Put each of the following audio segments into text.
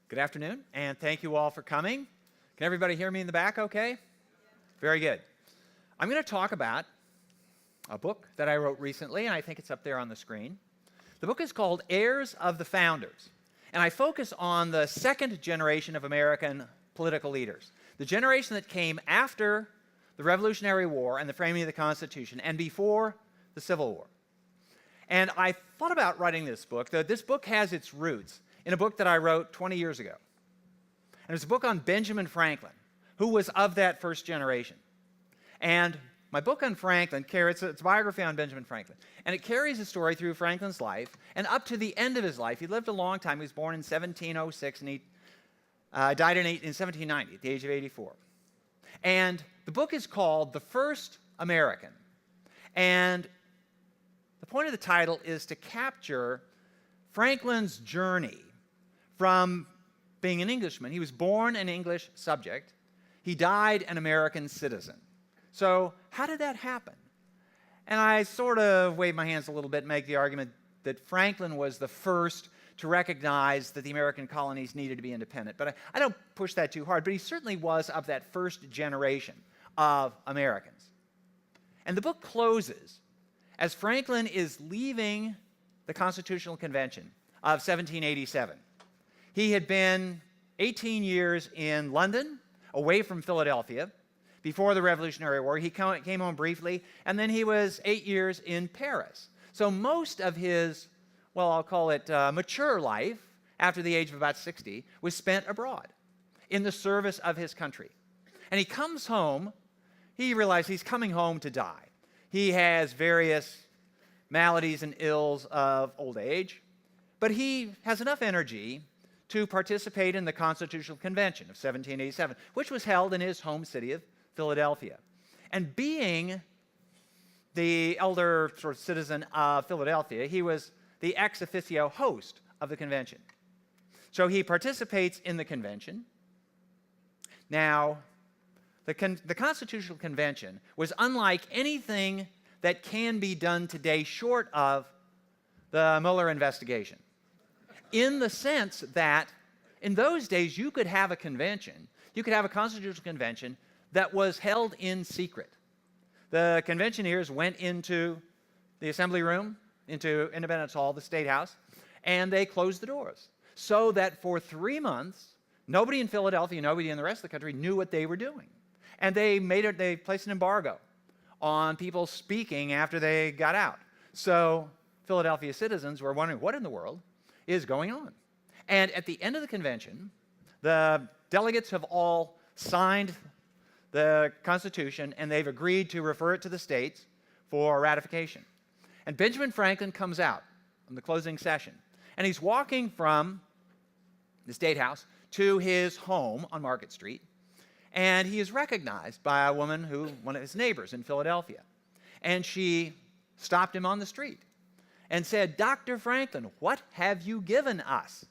Good afternoon, and thank you all for coming. Can everybody hear me in the back okay? Very good. I'm going to talk about a book that I wrote recently, and I think it's up there on the screen. The book is called Heirs of the Founders, and I focus on the second generation of American political leaders, the generation that came after the Revolutionary War and the framing of the Constitution, and before the Civil War. And I thought about writing this book, though this book has its roots in a book that I wrote 20 years ago. And it's a book on Benjamin Franklin, who was of that first generation. And my book on Franklin, it's a biography on Benjamin Franklin, and it carries a story through Franklin's life, and up to the end of his life. He lived a long time. He was born in 1706, and he died in 1790 at the age of 84. And the book is called The First American. And the point of the title is to capture Franklin's journey from being an Englishman. He was born an English subject. He died an American citizen. So how did that happen? And I sort of wave my hands a little bit and make the argument that Franklin was the first to recognize that the American colonies needed to be independent. But I don't push that too hard, but he certainly was of that first generation of Americans. And the book closes as Franklin is leaving the Constitutional Convention of 1787. He had been 18 years in London, away from Philadelphia, before the Revolutionary War. He came home briefly, and then he was 8 years in Paris. So most of his, well, I'll call it mature life, after the age of about 60, was spent abroad in the service of his country. And he comes home, he realizes he's coming home to die. He has various maladies and ills of old age, but he has enough energy to participate in the Constitutional Convention of 1787, which was held in his home city of Philadelphia. And being the elder sort of citizen of Philadelphia, he was the ex officio host of the convention. So he participates in the convention. Now, the Constitutional Convention was unlike anything that can be done today short of the Mueller investigation, in the sense that in those days you could have a convention, you could have a constitutional convention that was held in secret. The conventioneers went into the assembly room, into Independence Hall, the State House, and they closed the doors so that for 3 months, nobody in Philadelphia, nobody in the rest of the country knew what they were doing. And they placed an embargo on people speaking after they got out. So Philadelphia citizens were wondering, what in the world is going on? And at the end of the convention, the delegates have all signed the Constitution, and they've agreed to refer it to the states for ratification. And Benjamin Franklin comes out in the closing session, and he's walking from the State House to his home on Market Street, and he is recognized by a woman one of his neighbors in Philadelphia. And she stopped him on the street and said, "Dr. Franklin, what have you given us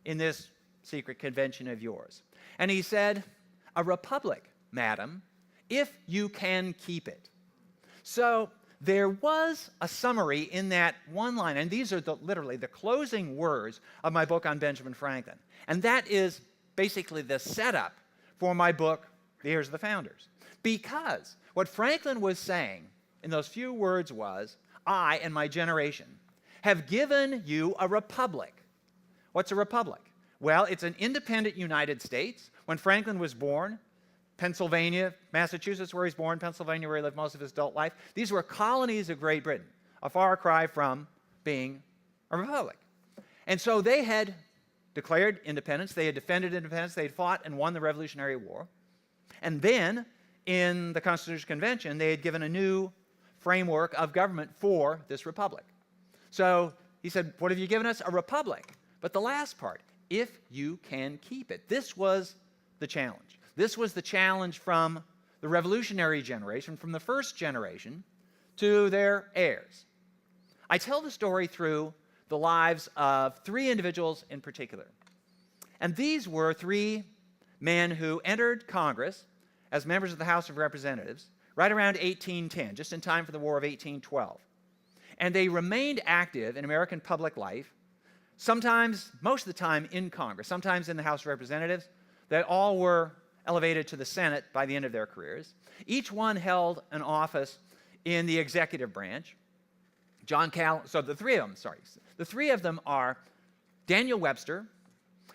in this secret convention of yours?" And he said, "A republic, madam, if you can keep it." So there was a summary in that one line, and these are literally the closing words of my book on Benjamin Franklin. And that is basically the setup for my book, The Heirs of the Founders. Because what Franklin was saying in those few words was, I and my generation have given you a republic. What's a republic? Well, it's an independent United States. When Franklin was born, Pennsylvania, Massachusetts, where he's born, Pennsylvania, where he lived most of his adult life, these were colonies of Great Britain, a far cry from being a republic. And so they had declared independence, they had defended independence, they had fought and won the Revolutionary War. And then, in the Constitutional Convention, they had given a new framework of government for this republic. So he said, what have you given us? A republic. But the last part, if you can keep it. This was the challenge. This was the challenge from the revolutionary generation, from the first generation, to their heirs. I tell the story through the lives of 3 individuals in particular. And these were 3 men who entered Congress as members of the House of Representatives right around 1810, just in time for the War of 1812. And they remained active in American public life sometimes, most of the time in Congress, sometimes in the House of Representatives. They all were elevated to the Senate by the end of their careers. Each one held an office in the executive branch. The three of them are Daniel Webster,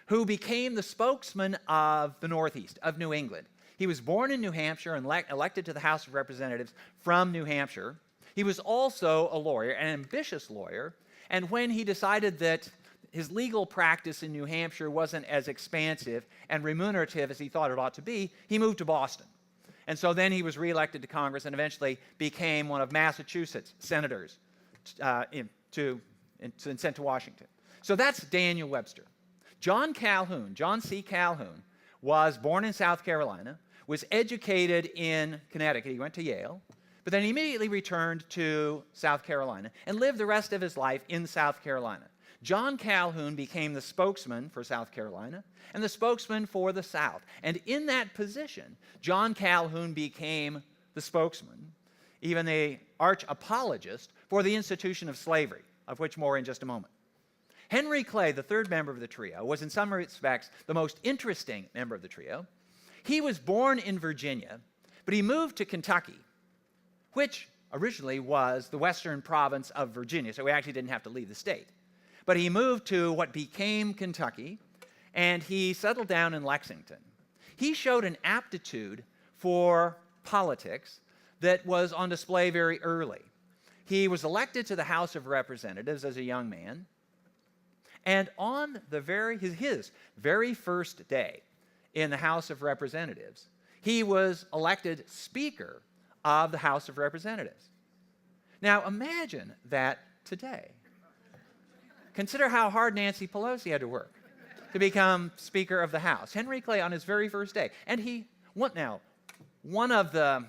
who became the spokesman of the Northeast, of New England. He was born in New Hampshire and elected to the House of Representatives from New Hampshire. He was also a lawyer, an ambitious lawyer, and when he decided that his legal practice in New Hampshire wasn't as expansive and remunerative as he thought it ought to be, he moved to Boston. And so then he was reelected to Congress and eventually became one of Massachusetts' senators and sent to Washington. So that's Daniel Webster. John C. Calhoun, was born in South Carolina, was educated in Connecticut. He went to Yale, but then he immediately returned to South Carolina and lived the rest of his life in South Carolina. John Calhoun became the spokesman for South Carolina and the spokesman for the South. And in that position, John Calhoun became the spokesman, even the arch apologist for the institution of slavery, of which more in just a moment. Henry Clay, the third member of the trio, was in some respects the most interesting member of the trio. He was born in Virginia, but he moved to Kentucky, which originally was the western province of Virginia, so he actually didn't have to leave the state. But he moved to what became Kentucky, and he settled down in Lexington. He showed an aptitude for politics that was on display very early. He was elected to the House of Representatives as a young man, and on his very first day in the House of Representatives, he was elected Speaker of the House of Representatives. Now imagine that today. Consider how hard Nancy Pelosi had to work to become Speaker of the House. Henry Clay on his very first day. And one of the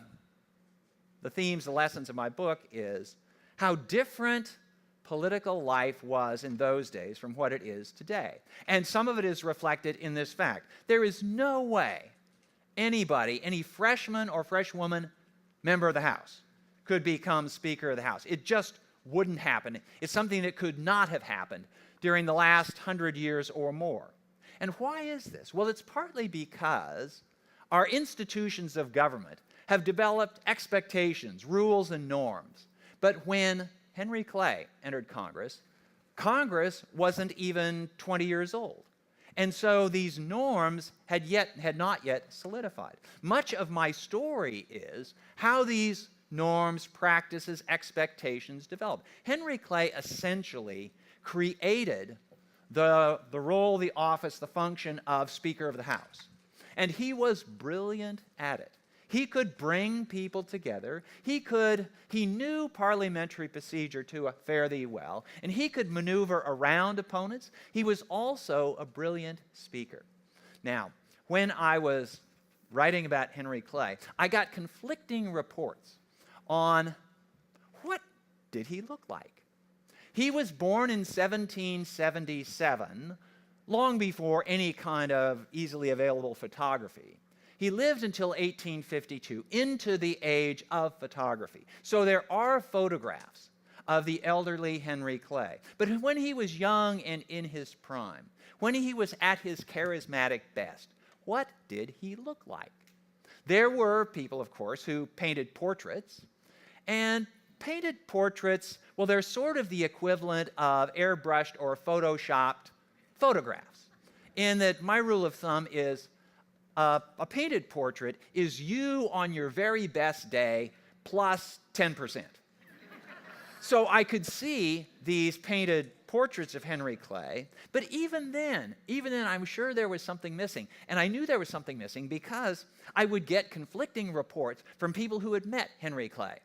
themes, the lessons of my book is how different political life was in those days from what it is today. And some of it is reflected in this fact. There is no way anybody, any freshman or freshwoman member of the House could become Speaker of the House. It just wouldn't happen. It's something that could not have happened during the last 100 years or more. And why is this? Well, it's partly because our institutions of government have developed expectations, rules, and norms. But when Henry Clay entered Congress, Congress wasn't even 20 years old. And so these norms had not yet solidified. Much of my story is how these norms, practices, expectations developed. Henry Clay essentially created the role, the office, the function of Speaker of the House. And he was brilliant at it. He could bring people together. He knew parliamentary procedure to fare thee well, and he could maneuver around opponents. He was also a brilliant speaker. Now, when I was writing about Henry Clay, I got conflicting reports on what did he look like. He was born in 1777, long before any kind of easily available photography. He lived until 1852, into the age of photography. So there are photographs of the elderly Henry Clay. But when he was young and in his prime, when he was at his charismatic best, what did he look like? There were people, of course, who painted portraits. And painted portraits, well, they're sort of the equivalent of airbrushed or photoshopped photographs, in that my rule of thumb is a painted portrait is you on your very best day plus 10%. So I could see these painted portraits of Henry Clay, but even then, I'm sure there was something missing. And I knew there was something missing because I would get conflicting reports from people who had met Henry Clay.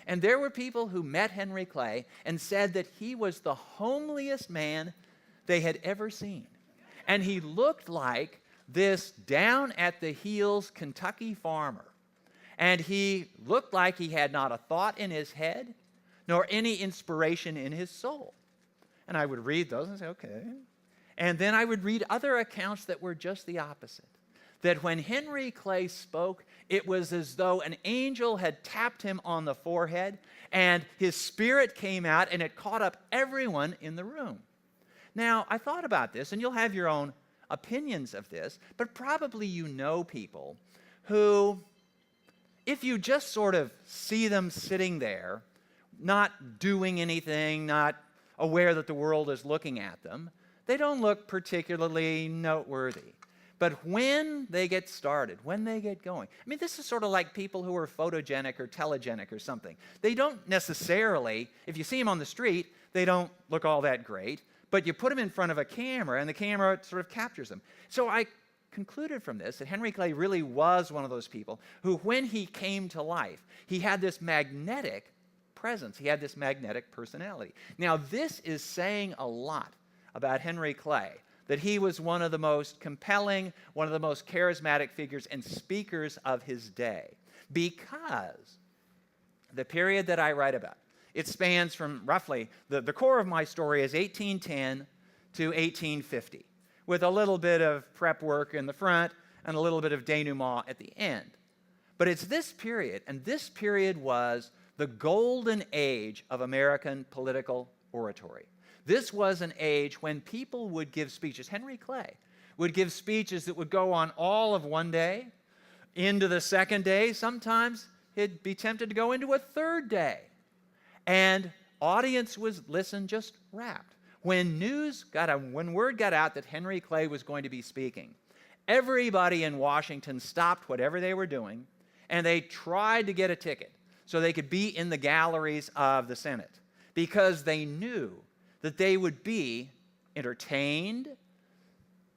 And there were people who met Henry Clay and said that he was the homeliest man they had ever seen. And he looked like this down-at-the-heels Kentucky farmer. And he looked like he had not a thought in his head, nor any inspiration in his soul. And I would read those and say, okay. And then I would read other accounts that were just the opposite. That when Henry Clay spoke, it was as though an angel had tapped him on the forehead, and his spirit came out, and it caught up everyone in the room. Now, I thought about this, and you'll have your own opinions of this, but probably you know people who, if you just sort of see them sitting there, not doing anything, not aware that the world is looking at them, they don't look particularly noteworthy. But when they get started, when they get going, I mean, this is sort of like people who are photogenic or telegenic or something. They don't necessarily, if you see them on the street, they don't look all that great, but you put them in front of a camera and the camera sort of captures them. So I concluded from this that Henry Clay really was one of those people who, when he came to life, he had this magnetic presence. He had this magnetic personality. Now, this is saying a lot about Henry Clay, that he was one of the most compelling, one of the most charismatic figures and speakers of his day, because the period that I write about, it spans from roughly, the core of my story is 1810 to 1850, with a little bit of prep work in the front and a little bit of denouement at the end. But it's this period, and this period was the golden age of American political oratory. This was an age when people would give speeches. Henry Clay would give speeches that would go on all of one day, into the second day. Sometimes he'd be tempted to go into a third day. And audience was listen just rapt. When word got out that Henry Clay was going to be speaking, everybody in Washington stopped whatever they were doing, and they tried to get a ticket so they could be in the galleries of the Senate, because they knew that they would be entertained.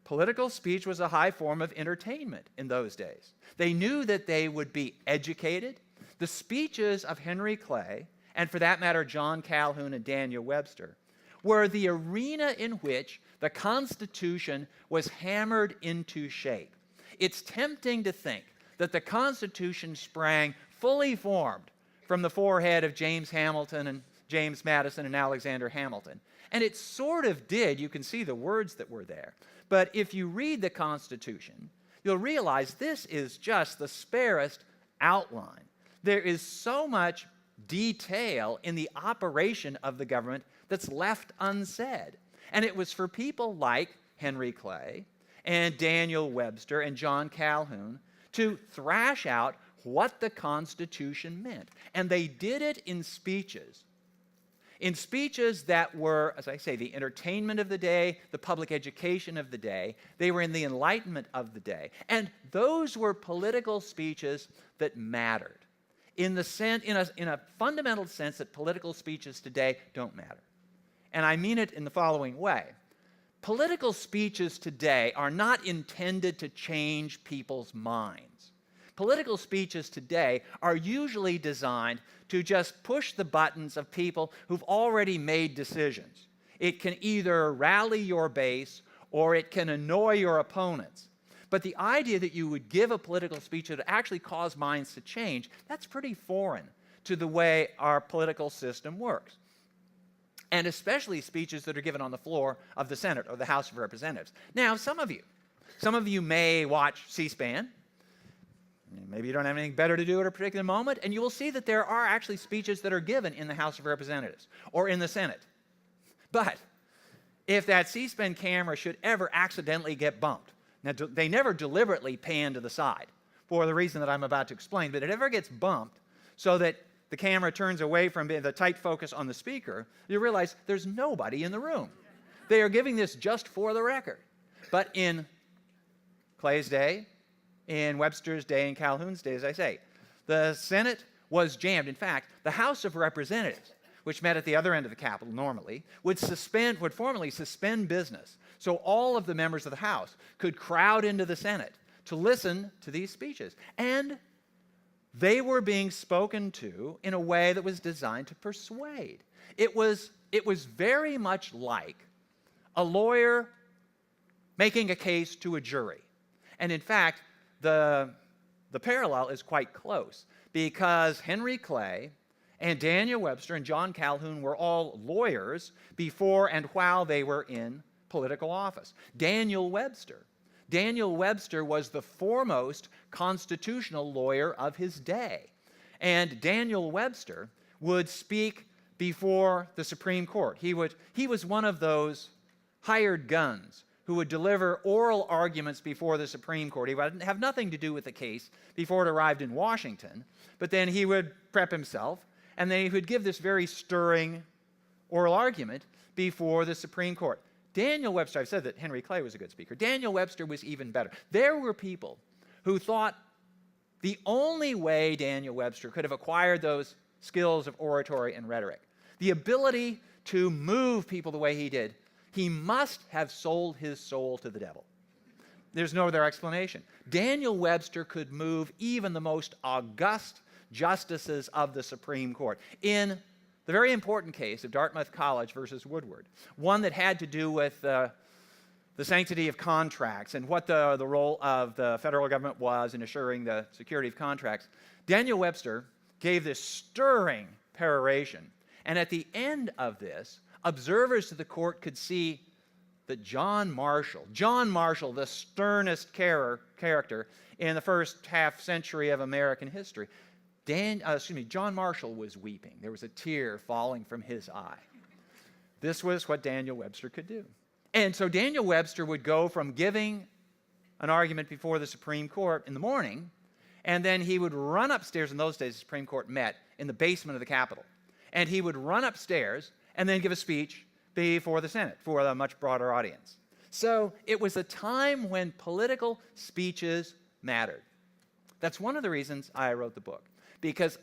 Political speech was a high form of entertainment in those days. They knew that they would be educated. The speeches of Henry Clay, and for that matter, John Calhoun and Daniel Webster, were the arena in which the Constitution was hammered into shape. It's tempting to think that the Constitution sprang fully formed from the forehead of James Hamilton and James Madison and Alexander Hamilton. And it sort of did. You can see the words that were there. But if you read the Constitution, you'll realize this is just the sparest outline. There is so much detail in the operation of the government that's left unsaid. And it was for people like Henry Clay and Daniel Webster and John Calhoun to thrash out what the Constitution meant. And they did it in speeches that were, as I say, the entertainment of the day, the public education of the day. They were in the enlightenment of the day. And those were political speeches that mattered in a fundamental sense that political speeches today don't matter. And I mean it in the following way. Political speeches today are not intended to change people's minds. Political speeches today are usually designed to just push the buttons of people who've already made decisions. It can either rally your base or it can annoy your opponents. But the idea that you would give a political speech that would actually cause minds to change, that's pretty foreign to the way our political system works. And especially speeches that are given on the floor of the Senate or the House of Representatives. Now, some of you may watch C-SPAN. Maybe you don't have anything better to do at a particular moment, and you will see that there are actually speeches that are given in the House of Representatives or in the Senate. But if that C-SPAN camera should ever accidentally get bumped, now they never deliberately pan to the side for the reason that I'm about to explain, but it ever gets bumped so that the camera turns away from the tight focus on the speaker, you realize there's nobody in the room. They are giving this just for the record. But in Clay's day, in Webster's day, and Calhoun's day, as I say, the Senate was jammed. In fact, the House of Representatives, which met at the other end of the Capitol normally, would formally suspend business so all of the members of the House could crowd into the Senate to listen to these speeches. And they were being spoken to in a way that was designed to persuade. It was very much like a lawyer making a case to a jury. And in fact, the parallel is quite close, because Henry Clay and Daniel Webster and John Calhoun were all lawyers before and while they were in political office. Daniel Webster was the foremost constitutional lawyer of his day. And Daniel Webster would speak before the Supreme Court. He was one of those hired guns who would deliver oral arguments before the Supreme Court. He would have nothing to do with the case before it arrived in Washington, but then he would prep himself, and then he would give this very stirring oral argument before the Supreme Court. Daniel Webster, I've said that Henry Clay was a good speaker. Daniel Webster was even better. There were people who thought the only way Daniel Webster could have acquired those skills of oratory and rhetoric, the ability to move people the way he did, he must have sold his soul to the devil. There's no other explanation. Daniel Webster could move even the most august justices of the Supreme Court. In the very important case of Dartmouth College versus Woodward, one that had to do with the sanctity of contracts and what the role of the federal government was in assuring the security of contracts, Daniel Webster gave this stirring peroration. And at the end of this, observers to the court could see that John Marshall, the sternest character in the first half century of American history, John Marshall was weeping. There was a tear falling from his eye. This was what Daniel Webster could do. And so Daniel Webster would go from giving an argument before the Supreme Court in the morning, and then he would run upstairs. In those days, the Supreme Court met in the basement of the Capitol. And he would run upstairs and then give a speech before the Senate for a much broader audience. So it was a time when political speeches mattered. That's one of the reasons I wrote the book, because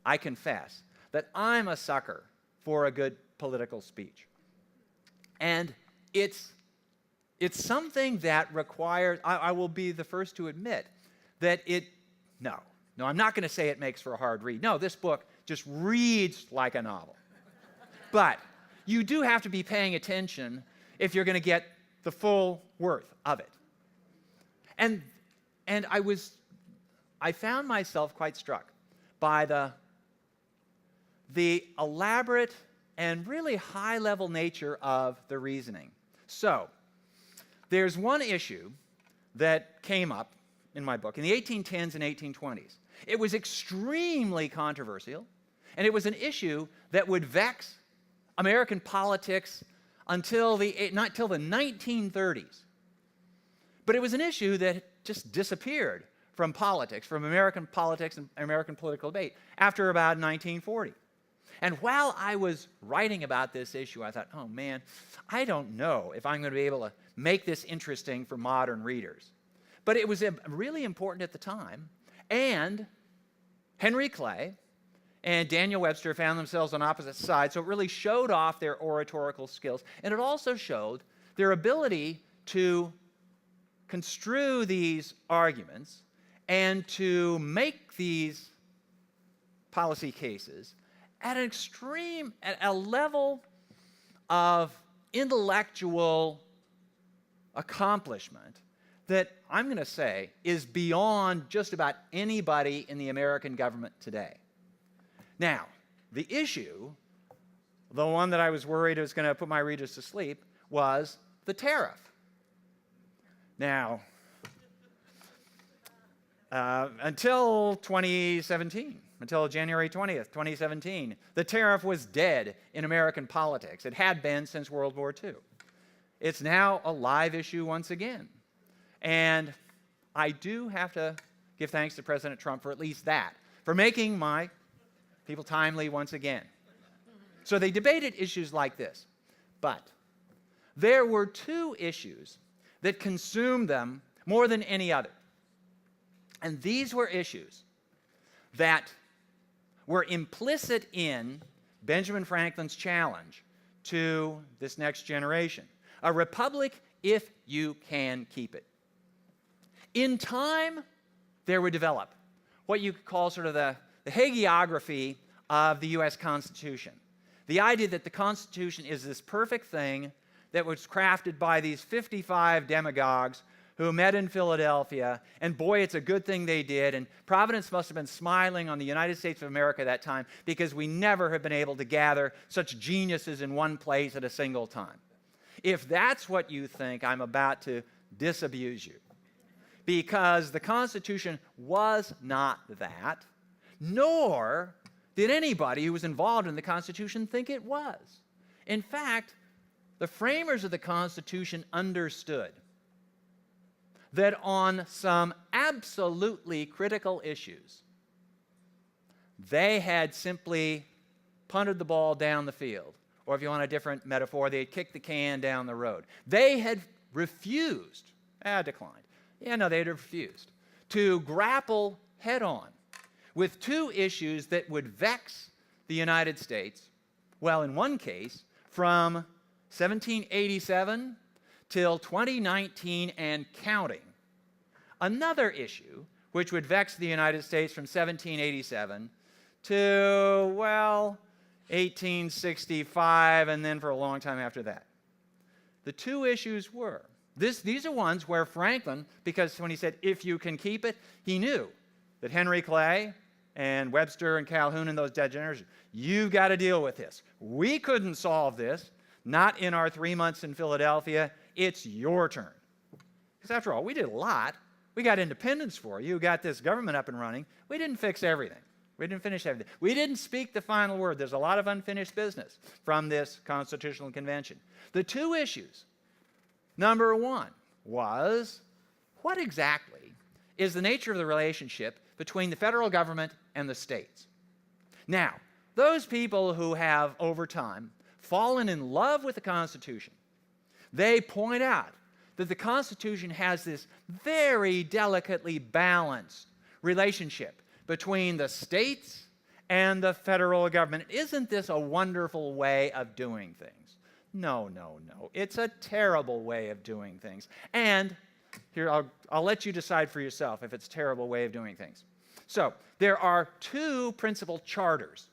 I confess that I'm a sucker for a good political speech. And it's something that requires, I will be the first to admit that no, I'm not going to say it makes for a hard read. No, this book just reads like a novel. But you do have to be paying attention if you're going to get the full worth of it. And I found myself quite struck by the elaborate and really high-level nature of the reasoning. So, there's one issue that came up in my book in the 1810s and 1820s. It was extremely controversial, and it was an issue that would vex American politics not till the 1930s. But it was an issue that just disappeared from politics, from American politics and American political debate after about 1940. And while I was writing about this issue, I thought, oh man, I don't know if I'm going to be able to make this interesting for modern readers. But it was really important at the time, and Henry Clay and Daniel Webster found themselves on opposite sides, so it really showed off their oratorical skills, and it also showed their ability to construe these arguments and to make these policy cases at a level of intellectual accomplishment that I'm going to say is beyond just about anybody in the American government today. Now, the issue, the one that I was worried was going to put my readers to sleep, was the tariff. Now, until 2017, until January 20th, 2017, the tariff was dead in American politics. It had been since World War II. It's now a live issue once again. And I do have to give thanks to President Trump for at least that, for making my people timely once again. So they debated issues like this. But there were two issues that consumed them more than any other. And these were issues that were implicit in Benjamin Franklin's challenge to this next generation. A republic if you can keep it. In time, there would develop what you could call sort of the hagiography of the U.S. Constitution. The idea that the Constitution is this perfect thing that was crafted by these 55 demagogues who met in Philadelphia, and boy, it's a good thing they did, and Providence must have been smiling on the United States of America that time because we never have been able to gather such geniuses in one place at a single time. If that's what you think, I'm about to disabuse you, because the Constitution was not that, nor did anybody who was involved in the Constitution think it was. In fact, the framers of the Constitution understood that on some absolutely critical issues, they had simply punted the ball down the field. Or if you want a different metaphor, they had kicked the can down the road. They had refused, declined. They had refused to grapple head-on with two issues that would vex the United States, well, in one case, from 1787 till 2019 and counting. Another issue which would vex the United States from 1787 to, well, 1865, and then for a long time after that. The two issues were, these are ones where Franklin, because when he said, if you can keep it, he knew that Henry Clay and Webster and Calhoun and those dead generations, you've got to deal with this. We couldn't solve this, not in our 3 months in Philadelphia. It's your turn. Because after all, we did a lot. We got independence for you. We got this government up and running. We didn't fix everything. We didn't finish everything. We didn't speak the final word. There's a lot of unfinished business from this Constitutional Convention. The two issues, number one, was what exactly is the nature of the relationship between the federal government and the states? Now, those people who have, over time, fallen in love with the Constitution, they point out that the Constitution has this very delicately balanced relationship between the states and the federal government. Isn't this a wonderful way of doing things? No, no, no. It's a terrible way of doing things. And here, I'll let you decide for yourself if it's a terrible way of doing things. So, there are two principal charters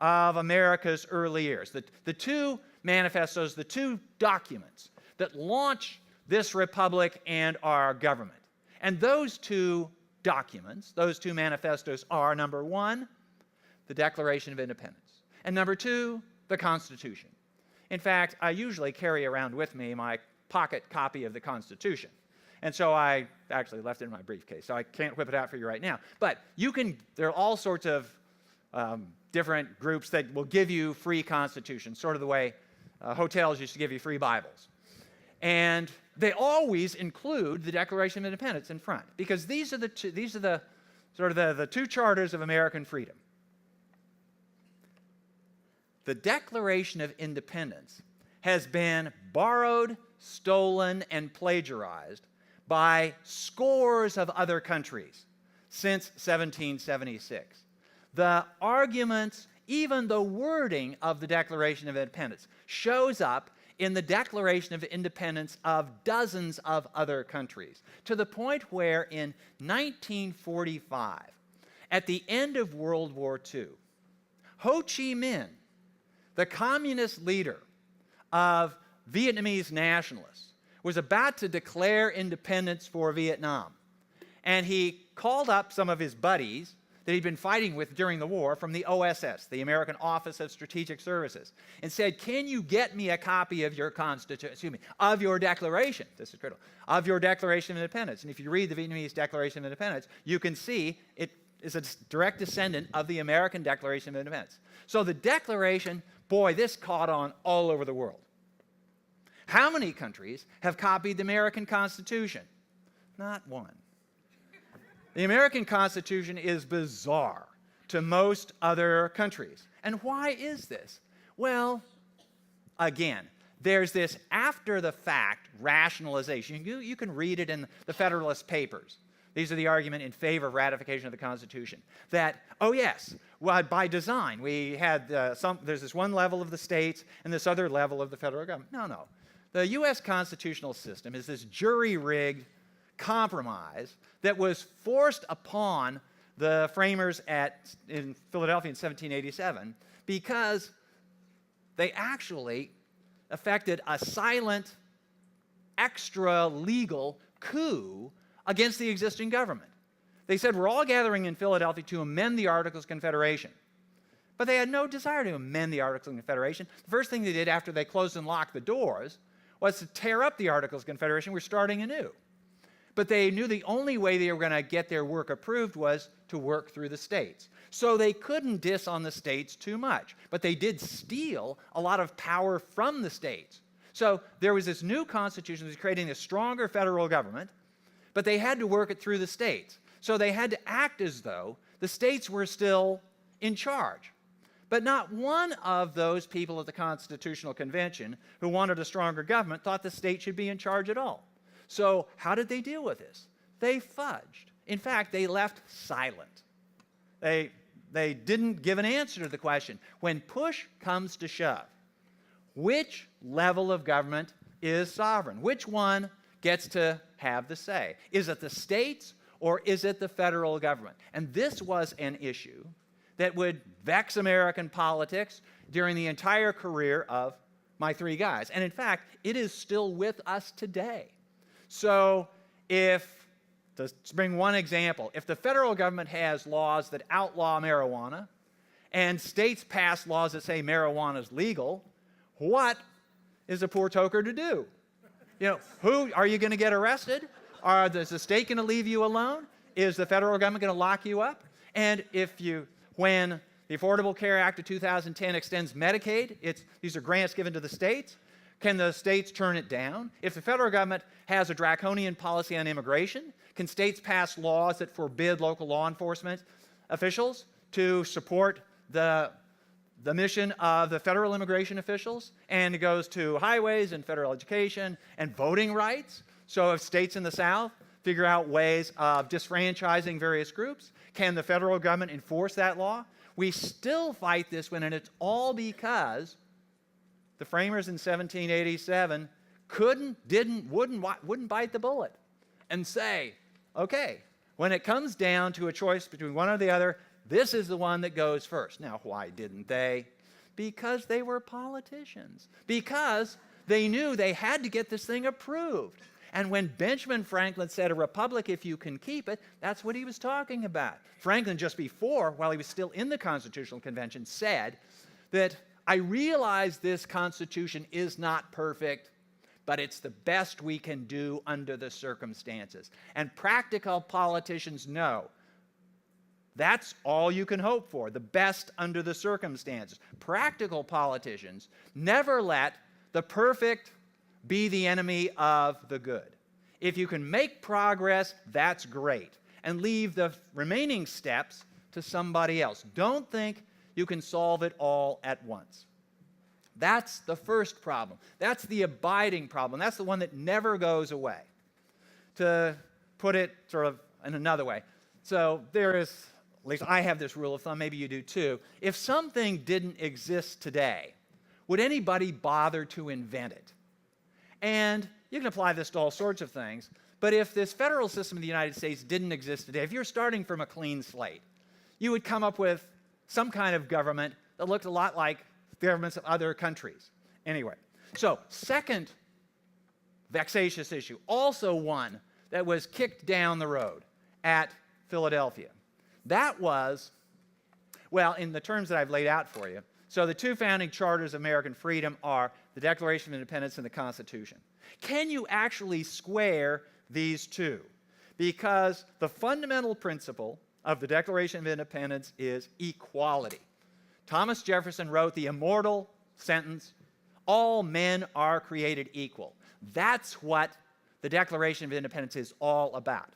of America's early years. The two manifestos, the two documents that launch this republic and our government. And those two documents, those two manifestos are, number one, the Declaration of Independence, and number two, the Constitution. In fact, I usually carry around with me my pocket copy of the Constitution. And so I actually left it in my briefcase, so I can't whip it out for you right now. But there are all sorts of different groups that will give you free constitutions, sort of the way hotels used to give you free Bibles. And they always include the Declaration of Independence in front, because these are the two charters of American freedom. The Declaration of Independence has been borrowed, stolen, and plagiarized by scores of other countries since 1776. The arguments, even the wording of the Declaration of Independence shows up in the Declaration of Independence of dozens of other countries, to the point where in 1945, at the end of World War II, Ho Chi Minh, the communist leader of Vietnamese nationalists, was about to declare independence for Vietnam. And he called up some of his buddies that he'd been fighting with during the war from the OSS, the American Office of Strategic Services, and said, can you get me a copy of your of your declaration, this is critical, of your Declaration of Independence. And if you read the Vietnamese Declaration of Independence, you can see it is a direct descendant of the American Declaration of Independence. So the Declaration, boy, this caught on all over the world. How many countries have copied the American Constitution? Not one. The American Constitution is bizarre to most other countries. And why is this? Well, again, there's this after-the-fact rationalization. You can read it in the Federalist Papers. These are the argument in favor of ratification of the Constitution. That, oh yes, well, by design, we had there's this one level of the states and this other level of the federal government. No, no. The U.S. constitutional system is this jury-rigged compromise that was forced upon the framers in Philadelphia in 1787 because they actually effected a silent, extra-legal coup against the existing government. They said, we're all gathering in Philadelphia to amend the Articles of Confederation. But they had no desire to amend the Articles of Confederation. The first thing they did after they closed and locked the doors was to tear up the Articles of Confederation. We're starting anew. But they knew the only way they were going to get their work approved was to work through the states. So they couldn't diss on the states too much. But they did steal a lot of power from the states. So there was this new constitution that was creating a stronger federal government, but they had to work it through the states. So they had to act as though the states were still in charge. But not one of those people at the Constitutional Convention who wanted a stronger government thought the state should be in charge at all. So how did they deal with this? They fudged. In fact, they left silent. They didn't give an answer to the question. When push comes to shove, which level of government is sovereign? Which one gets to have the say? Is it the states or is it the federal government? And this was an issue that would vex American politics during the entire career of my three guys. And in fact, it is still with us today. So to bring one example, if the federal government has laws that outlaw marijuana and states pass laws that say marijuana is legal, what is a poor toker to do? Who are you going to get arrested? Is the state going to leave you alone? Is the federal government going to lock you up? And when the Affordable Care Act of 2010 extends Medicaid, these are grants given to the states. Can the states turn it down? If the federal government has a draconian policy on immigration, can states pass laws that forbid local law enforcement officials to support the mission of the federal immigration officials? And it goes to highways and federal education and voting rights. So if states in the South figure out ways of disfranchising various groups, can the federal government enforce that law? We still fight this one, and it's all because the framers in 1787 wouldn't bite the bullet and say, okay, when it comes down to a choice between one or the other, this is the one that goes first. Now, why didn't they? Because they were politicians. Because they knew they had to get this thing approved. And when Benjamin Franklin said a republic if you can keep it, that's what he was talking about. Franklin, just before, while he was still in the Constitutional Convention, said that I realize this Constitution is not perfect, but it's the best we can do under the circumstances. And practical politicians know that's all you can hope for, the best under the circumstances. Practical politicians never let the perfect be the enemy of the good. If you can make progress, that's great. And leave the remaining steps to somebody else. Don't think you can solve it all at once. That's the first problem. That's the abiding problem. That's the one that never goes away. To put it sort of in another way. So there is, at least I have this rule of thumb, maybe you do too. If something didn't exist today, would anybody bother to invent it? And you can apply this to all sorts of things, but if this federal system in the United States didn't exist today, if you're starting from a clean slate, you would come up with some kind of government that looked a lot like the governments of other countries. Anyway, so second vexatious issue, also one that was kicked down the road at Philadelphia. That was, well, in the terms that I've laid out for you, so the two founding charters of American freedom are the Declaration of Independence and the Constitution. Can you actually square these two? Because the fundamental principle of the Declaration of Independence is equality. Thomas Jefferson wrote the immortal sentence, all men are created equal. That's what the Declaration of Independence is all about.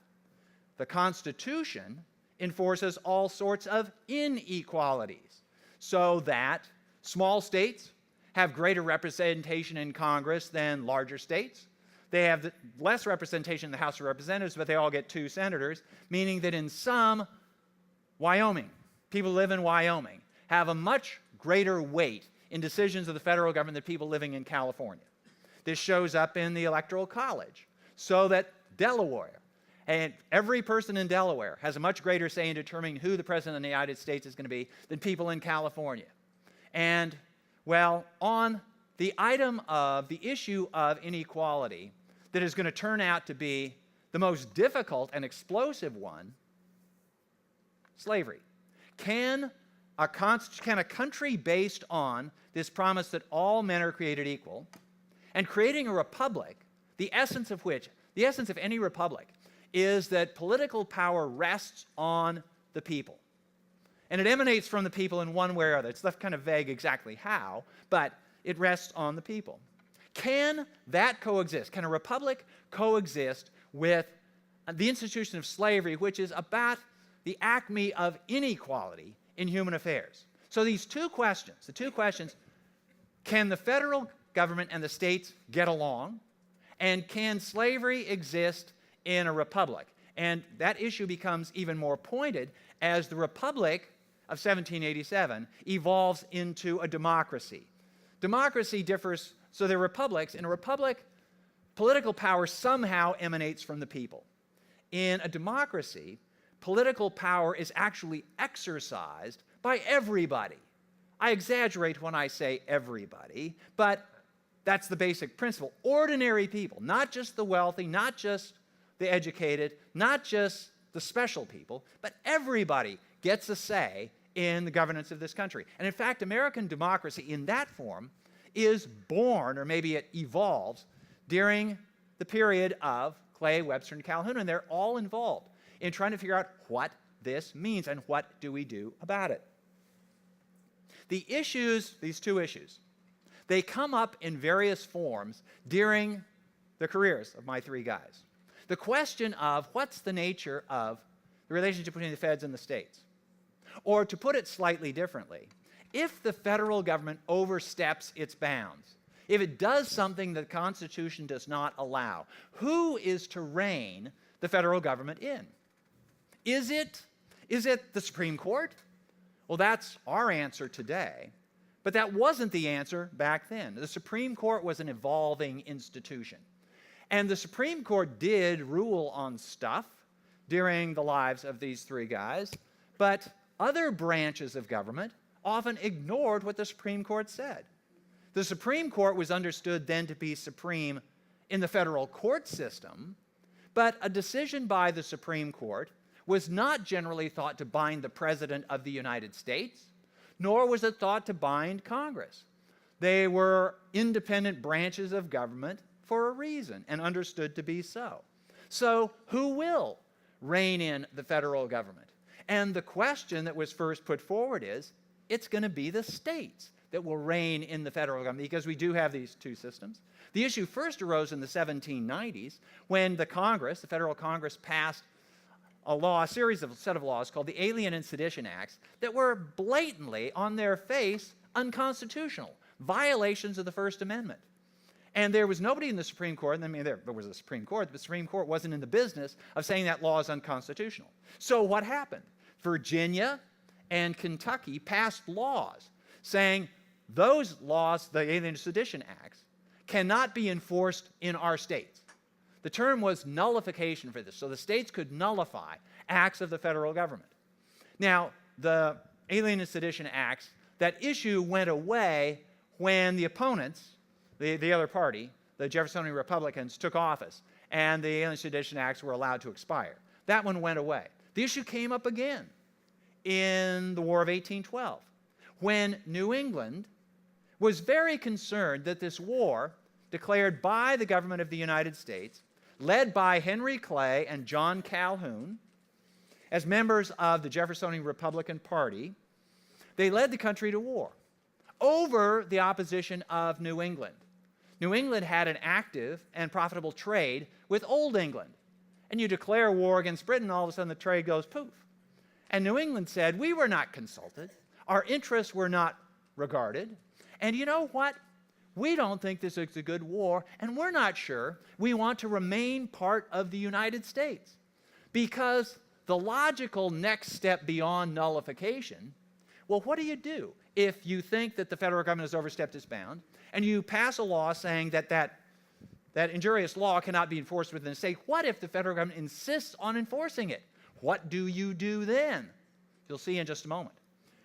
The Constitution enforces all sorts of inequalities, so that small states have greater representation in Congress than larger states. They have less representation in the House of Representatives, but they all get 2 senators, meaning that in some, Wyoming, people who live in Wyoming, have a much greater weight in decisions of the federal government than people living in California. This shows up in the Electoral College, so that Delaware, and every person in Delaware has a much greater say in determining who the President of the United States is going to be than people in California. And, well, on the item of the issue of inequality that is going to turn out to be the most difficult and explosive one, slavery. Can a country based on this promise that all men are created equal, and creating a republic, the essence of any republic, is that political power rests on the people. And it emanates from the people in one way or other. It's left kind of vague exactly how, but it rests on the people. Can that coexist? Can a republic coexist with the institution of slavery, which is about the acme of inequality in human affairs? So these two questions, can the federal government and the states get along? And can slavery exist in a republic? And that issue becomes even more pointed as the Republic of 1787 evolves into a democracy. Democracy differs, so they're republics. In a republic, political power somehow emanates from the people. In a democracy, political power is actually exercised by everybody. I exaggerate when I say everybody, but that's the basic principle. Ordinary people, not just the wealthy, not just the educated, not just the special people, but everybody gets a say in the governance of this country. And in fact, American democracy in that form is born, or maybe it evolves, during the period of Clay, Webster, and Calhoun, and they're all involved in trying to figure out what this means and what do we do about it. The issues, these two issues, they come up in various forms during the careers of my three guys. The question of what's the nature of the relationship between the feds and the states? Or to put it slightly differently, if the federal government oversteps its bounds, if it does something that the Constitution does not allow, who is to rein the federal government in? Is it the Supreme Court? Well, that's our answer today, but that wasn't the answer back then. The Supreme Court was an evolving institution. And the Supreme Court did rule on stuff during the lives of these three guys, but other branches of government often ignored what the Supreme Court said. The Supreme Court was understood then to be supreme in the federal court system, but a decision by the Supreme Court was not generally thought to bind the President of the United States, nor was it thought to bind Congress. They were independent branches of government for a reason and understood to be so. So who will rein in the federal government? And the question that was first put forward is, it's going to be the states that will rein in the federal government, because we do have these two systems. The issue first arose in the 1790s when the Congress, the federal Congress, passed a set of laws called the Alien and Sedition Acts that were blatantly, on their face, unconstitutional, violations of the First Amendment. And there was nobody in the Supreme Court, I mean, there was a Supreme Court, but the Supreme Court wasn't in the business of saying that law is unconstitutional. So what happened? Virginia and Kentucky passed laws saying those laws, the Alien and Sedition Acts, cannot be enforced in our states. The term was nullification for this, so the states could nullify acts of the federal government. Now, the Alien and Sedition Acts, that issue went away when the opponents, the other party, the Jeffersonian Republicans, took office, and the Alien and Sedition Acts were allowed to expire. That one went away. The issue came up again in the War of 1812, when New England was very concerned that this war, declared by the government of the United States, led by Henry Clay and John Calhoun, as members of the Jeffersonian Republican Party, they led the country to war over the opposition of New England. New England had an active and profitable trade with Old England. And you declare war against Britain, all of a sudden the trade goes poof. And New England said, we were not consulted. Our interests were not regarded. And you know what? We don't think this is a good war, and we're not sure we want to remain part of the United States. Because the logical next step beyond nullification, well, what do you do if you think that the federal government has overstepped its bound, and you pass a law saying that that injurious law cannot be enforced within the state? What if the federal government insists on enforcing it? What do you do then? You'll see in just a moment.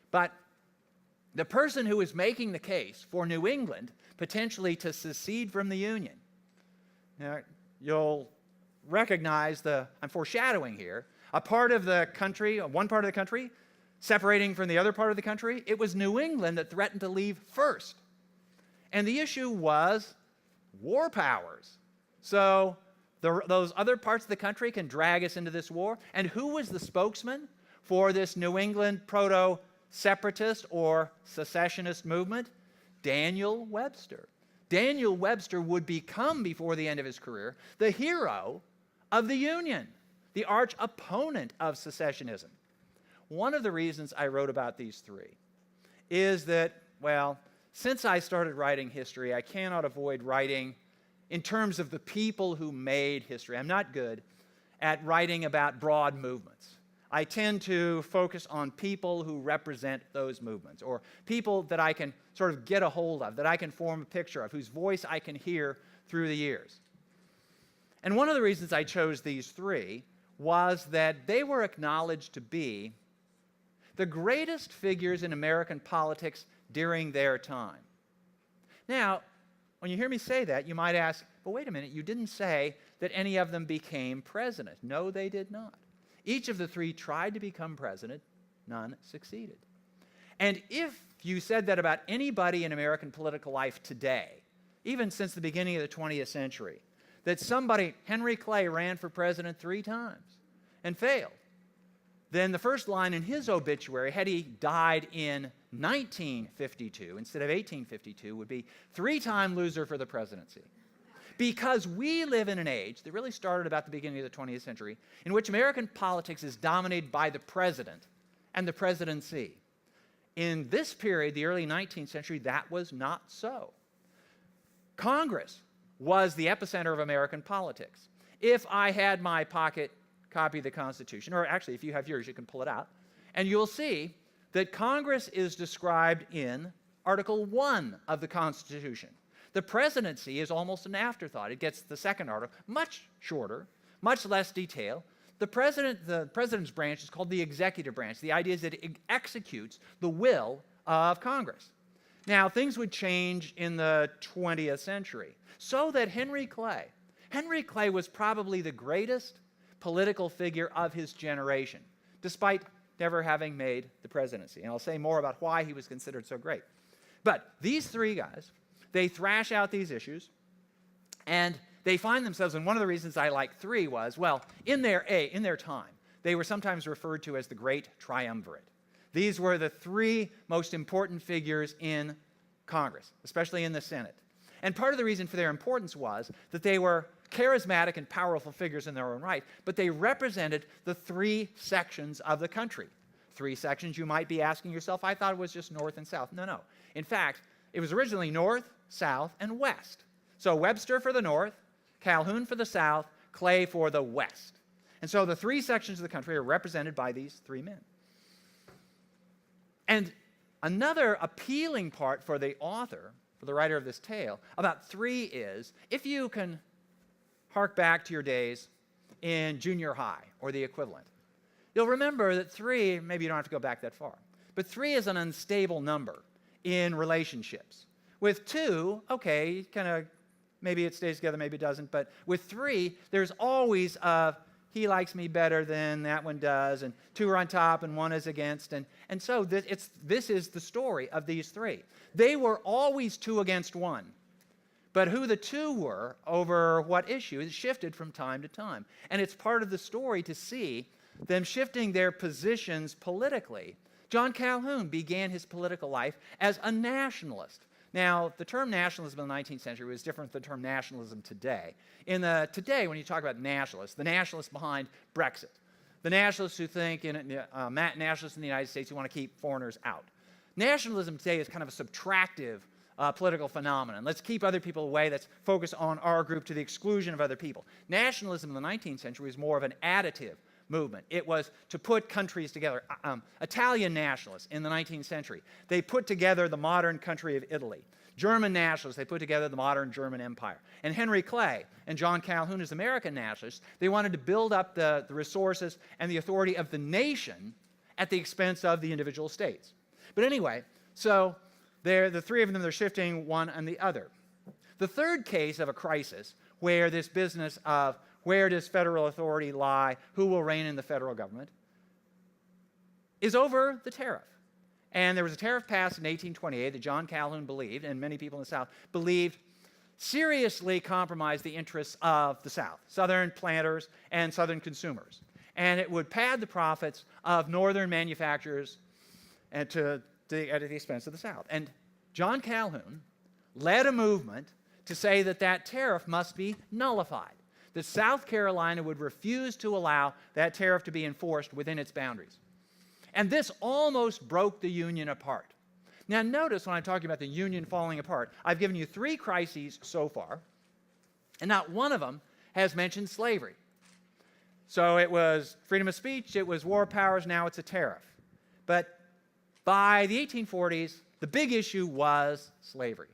But the person who is making the case for New England potentially to secede from the Union, now, you'll recognize I'm foreshadowing here, a part of the country, one part of the country, separating from the other part of the country. It was New England that threatened to leave first. And the issue was war powers. So those other parts of the country can drag us into this war. And who was the spokesman for this New England proto-separatist or secessionist movement? Daniel Webster. Daniel Webster would become, before the end of his career, the hero of the Union, the arch opponent of secessionism. One of the reasons I wrote about these three is that, well, since I started writing history, I cannot avoid writing in terms of the people who made history. I'm not good at writing about broad movements. I tend to focus on people who represent those movements, or people that I can sort of get a hold of, that I can form a picture of, whose voice I can hear through the years. And one of the reasons I chose these three was that they were acknowledged to be the greatest figures in American politics during their time. Now, when you hear me say that, you might ask, but wait a minute, you didn't say that any of them became president. No, they did not. Each of the three tried to become president. None succeeded. And if you said that about anybody in American political life today, even since the beginning of the 20th century, that somebody, Henry Clay, ran for president 3 times and failed, then the first line in his obituary, had he died in 1952 instead of 1852, would be 3-time loser for the presidency. Because we live in an age that really started about the beginning of the 20th century, in which American politics is dominated by the president and the presidency. In this period, the early 19th century, that was not so. Congress was the epicenter of American politics. If I had my pocket copy of the Constitution, or actually if you have yours, you can pull it out, and you'll see that Congress is described in Article 1 of the Constitution. The presidency is almost an afterthought. It gets the second article, much shorter, much less detail. The president's branch is called the executive branch. The idea is that it executes the will of Congress. Now, things would change in the 20th century, so that Henry Clay was probably the greatest political figure of his generation, despite never having made the presidency. And I'll say more about why he was considered so great. But these three guys, they thrash out these issues, and they find themselves, and one of the reasons I like three was, well, in their time, they were sometimes referred to as the Great Triumvirate. These were the three most important figures in Congress, especially in the Senate. And part of the reason for their importance was that they were charismatic and powerful figures in their own right, but they represented the 3 sections of the country. 3 sections, you might be asking yourself, I thought it was just north and south. No. In fact, it was originally north, south, and west. So Webster for the north, Calhoun for the south, Clay for the west. And so the 3 sections of the country are represented by these 3 men. And another appealing part for the author, for the writer of this tale, about 3 is, if you can hark back to your days in junior high or the equivalent, you'll remember that 3, maybe you don't have to go back that far, but 3 is an unstable number in relationships. With 2, okay, kind of, maybe it stays together, maybe it doesn't, but with 3, there's always a he likes me better than that one does, and 2 are on top and 1 is against, and so this is the story of these 3. They were always 2 against 1, but who the 2 were over what issue is shifted from time to time, and it's part of the story to see them shifting their positions politically. John Calhoun began his political life as a nationalist. Now, the term nationalism in the 19th century was different than the term nationalism today. Today, when you talk about nationalists, the nationalists behind Brexit, the nationalists who think, nationalists in the United States who want to keep foreigners out. Nationalism today is kind of a subtractive political phenomenon. Let's keep other people away. Let's focus on our group to the exclusion of other people. Nationalism in the 19th century was more of an additive movement. It was to put countries together. Italian nationalists in the 19th century, they put together the modern country of Italy. German nationalists, they put together the modern German Empire. And Henry Clay and John Calhoun as American nationalists, they wanted to build up the resources and the authority of the nation at the expense of the individual states. But anyway, so the 3 of them, they're shifting one and the other. The third case of a crisis where this business of where does federal authority lie, who will reign in the federal government, is over the tariff. And there was a tariff passed in 1828 that John Calhoun believed, and many people in the South believed, seriously compromised the interests of the South, Southern planters and Southern consumers. And it would pad the profits of Northern manufacturers and at the expense of the South. And John Calhoun led a movement to say that that tariff must be nullified, that South Carolina would refuse to allow that tariff to be enforced within its boundaries. And this almost broke the Union apart. Now notice when I'm talking about the Union falling apart, I've given you 3 crises so far, and not one of them has mentioned slavery. So it was freedom of speech, it was war powers, now it's a tariff. But by the 1840s, the big issue was slavery,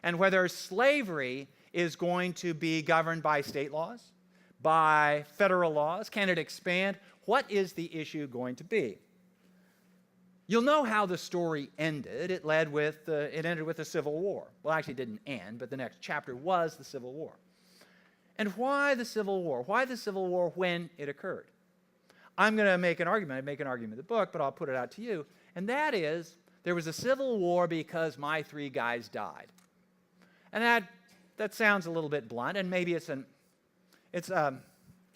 and whether slavery is going to be governed by state laws, by federal laws, can it expand? What is the issue going to be? You'll know how the story ended. It ended with the Civil War. Well, actually it didn't end, but the next chapter was the Civil War. And why the Civil War? Why the Civil War when it occurred? I'm going to make an argument. I make an argument in the book, but I'll put it out to you. And that is, there was a Civil War because my 3 guys died. And that sounds a little bit blunt, and maybe it's sort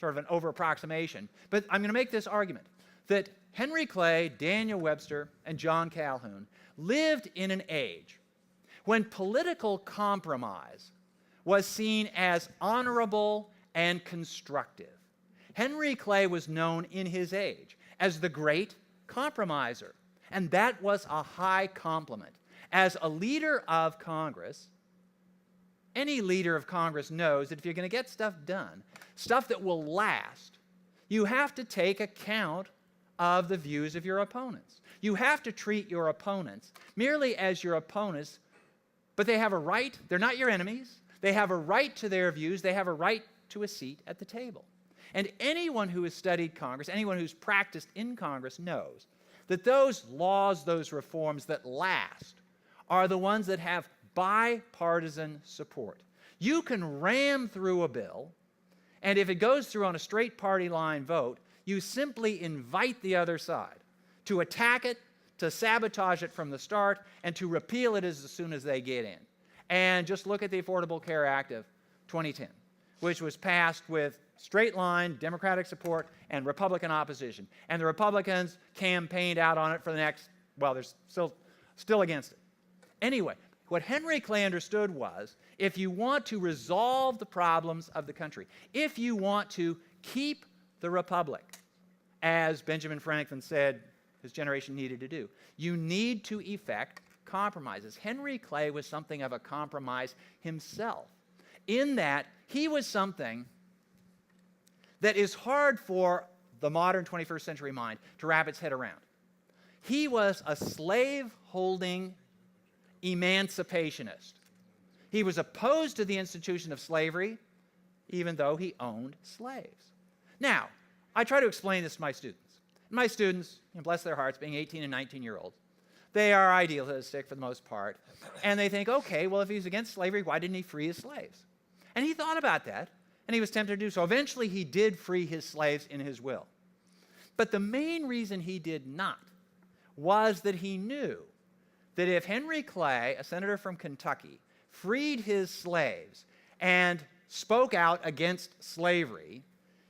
of an over-approximation. But I'm going to make this argument that Henry Clay, Daniel Webster, and John Calhoun lived in an age when political compromise was seen as honorable and constructive. Henry Clay was known in his age as the great compromiser, and that was a high compliment. As a leader of Congress, any leader of Congress knows that if you're going to get stuff done, stuff that will last, you have to take account of the views of your opponents. You have to treat your opponents merely as your opponents, but they have a right, they're not your enemies, they have a right to their views, they have a right to a seat at the table. And anyone who has studied Congress, anyone who's practiced in Congress knows that those laws, those reforms that last are the ones that have bipartisan support. You can ram through a bill, and if it goes through on a straight party line vote, you simply invite the other side to attack it, to sabotage it from the start, and to repeal it as soon as they get in. And just look at the Affordable Care Act of 2010, which was passed with straight line Democratic support and Republican opposition. And the Republicans campaigned out on it for the next, well, they're still against it. Anyway, what Henry Clay understood was, if you want to resolve the problems of the country, if you want to keep the republic, as Benjamin Franklin said his generation needed to do, you need to effect compromises. Henry Clay was something of a compromise himself, in that he was something that is hard for the modern 21st century mind to wrap its head around. He was a slave-holding emancipationist. He was opposed to the institution of slavery, even though he owned slaves. Now, I try to explain this to my students. My students, bless their hearts, being 18 and 19-year-olds, they are idealistic for the most part, and they think, okay, well, if he's against slavery, why didn't he free his slaves? And he thought about that, and he was tempted to do so. Eventually, he did free his slaves in his will. But the main reason he did not was that he knew that if Henry Clay, a senator from Kentucky, freed his slaves and spoke out against slavery,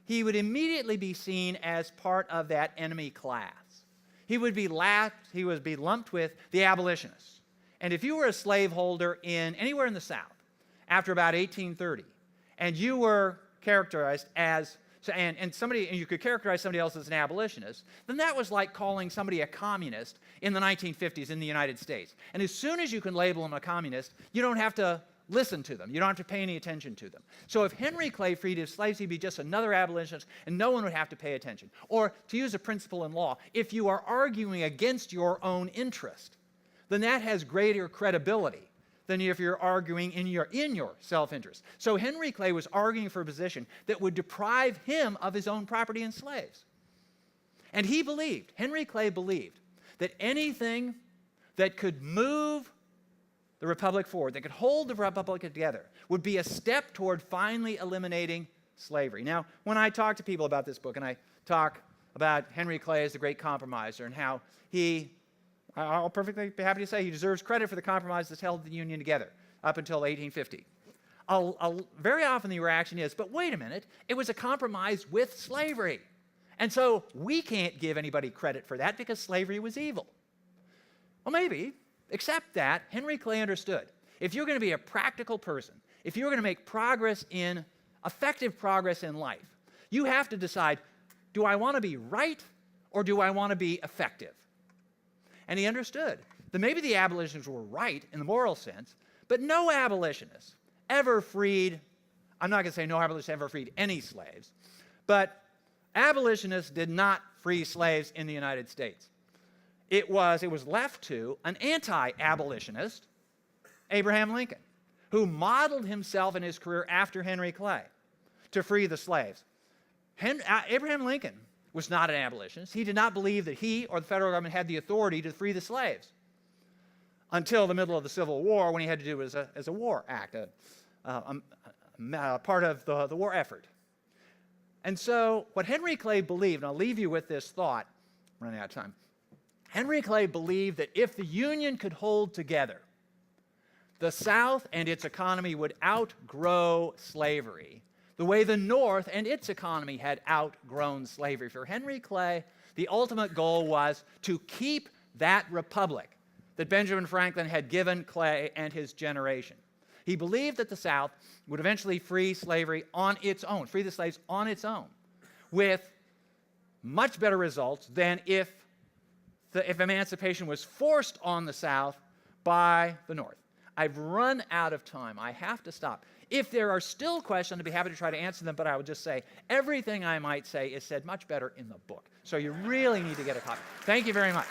he would immediately be seen as part of that enemy class. He would be lumped with the abolitionists. And if you were a slaveholder anywhere in the South after about 1830, and you were characterized as, and you could characterize somebody else as an abolitionist, then that was like calling somebody a communist in the 1950s in the United States. And as soon as you can label them a communist, you don't have to listen to them. You don't have to pay any attention to them. So if Henry Clay freed his slaves, he'd be just another abolitionist, and no one would have to pay attention. Or, to use a principle in law, if you are arguing against your own interest, then that has greater credibility than if you're arguing in your self-interest. So Henry Clay was arguing for a position that would deprive him of his own property and slaves. And Henry Clay believed, that anything that could move the Republic forward, that could hold the Republic together, would be a step toward finally eliminating slavery. Now, when I talk to people about this book, and I talk about Henry Clay as the great compromiser, and how I'll perfectly be happy to say he deserves credit for the compromise that's held the Union together up until 1850. Very often the reaction is, but wait a minute, it was a compromise with slavery. And so we can't give anybody credit for that because slavery was evil. Well, maybe, except that Henry Clay understood. if you're going to be a practical person, if you're going to make effective progress in life, you have to decide, do I want to be right or do I want to be effective? And he understood that maybe the abolitionists were right in the moral sense, but no abolitionists ever freed, I'm not going to say no abolitionists ever freed any slaves, but abolitionists did not free slaves in the United States. It was left to an anti-abolitionist, Abraham Lincoln, who modeled himself in his career after Henry Clay to free the slaves. Abraham Lincoln was not an abolitionist. He did not believe that he or the federal government had the authority to free the slaves until the middle of the Civil War, when he had to do it as a war act, part of the war effort. And so what Henry Clay believed, and I'll leave you with this thought, I'm running out of time. Henry Clay believed that if the Union could hold together, the South and its economy would outgrow slavery the way the North and its economy had outgrown slavery. For Henry Clay, the ultimate goal was to keep that republic that Benjamin Franklin had given Clay and his generation. He believed that the South would eventually free slavery on its own, free the slaves on its own, with much better results than if emancipation was forced on the South by the North. I've run out of time. I have to stop. If there are still questions, I'd be happy to try to answer them, but I would just say everything I might say is said much better in the book. So you really need to get a copy. Thank you very much.